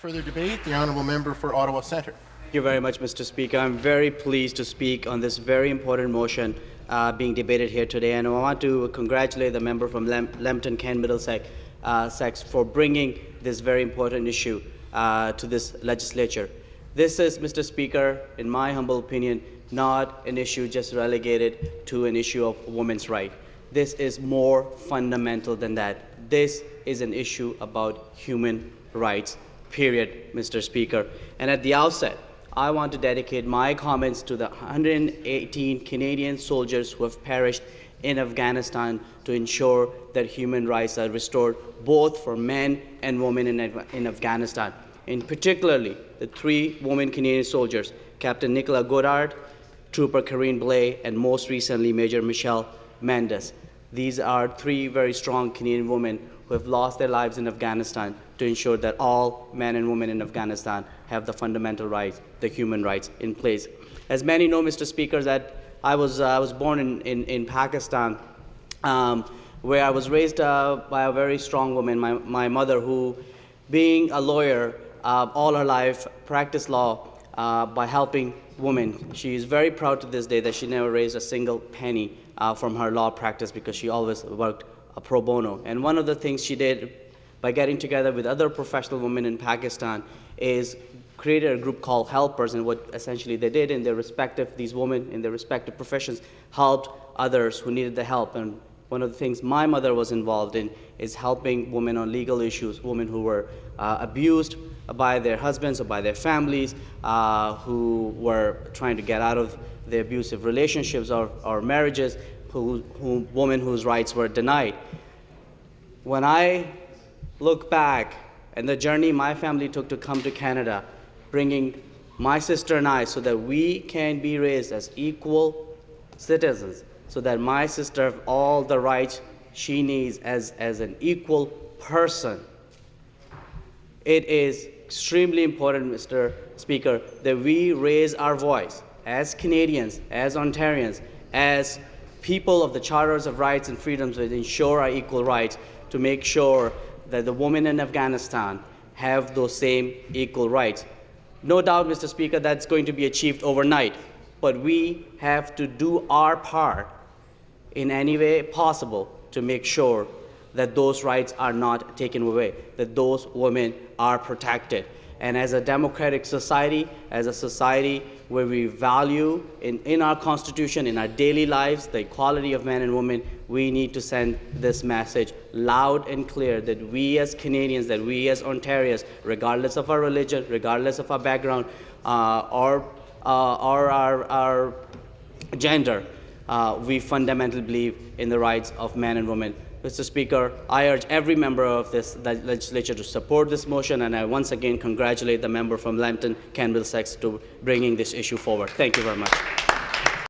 Further debate, the honourable member for Ottawa Centre. Thank you very much, Mr. Speaker. I'm very pleased to speak on this very important motion being debated here today, and I want to congratulate the member from Lambton, Kent, Middlesex for bringing this very important issue to this legislature. This is, Mr. Speaker, in my humble opinion, not an issue just relegated to an issue of women's rights. This is more fundamental than that. This is an issue about human rights, period, Mr. Speaker. And at the outset, I want to dedicate my comments to the 118 Canadian soldiers who have perished in Afghanistan to ensure that human rights are restored both for men and women in Afghanistan. In particularly, the 3 women Canadian soldiers, Captain Nicola Goddard, Trooper Karine Blay, and most recently Major Michelle Mendes. These are 3 very strong Canadian women who have lost their lives in Afghanistan to ensure that all men and women in Afghanistan have the fundamental rights, the human rights in place. As many know, Mr. Speaker, that I was born in Pakistan, where I was raised by a very strong woman, my mother, who, being a lawyer all her life, practiced law by helping women. She is very proud to this day that she never raised a single penny from her law practice because she always worked pro bono. And one of the things she did by getting together with other professional women in Pakistan is created a group called Helpers, and what essentially they did in their respective, these women in their respective professions, helped others who needed the help. And one of the things my mother was involved in is helping women on legal issues, women who were abused by their husbands or by their families, who were trying to get out of their abusive relationships or marriages, women whose rights were denied. When I look back and the journey my family took to come to Canada, bringing my sister and I so that we can be raised as equal citizens, so that my sister has all the rights she needs as an equal person. It is extremely important, Mr. Speaker, that we raise our voice as Canadians, as Ontarians, as people of the Charters of Rights and Freedoms that ensure our equal rights, to make sure that the women in Afghanistan have those same equal rights. No doubt, Mr. Speaker, that's going to be achieved overnight, but we have to do our part in any way possible to make sure that those rights are not taken away, that those women are protected. And as a democratic society, as a society where we value in our Constitution, in our daily lives, the equality of men and women, we need to send this message loud and clear that we as Canadians, that we as Ontarians, regardless of our religion, regardless of our background or our gender, we fundamentally believe in the rights of men and women. Mr. Speaker, I urge every member of this legislature to support this motion, and I once again congratulate the member from Lambton, Kent, Middlesex, to bringing this issue forward. Thank you very much.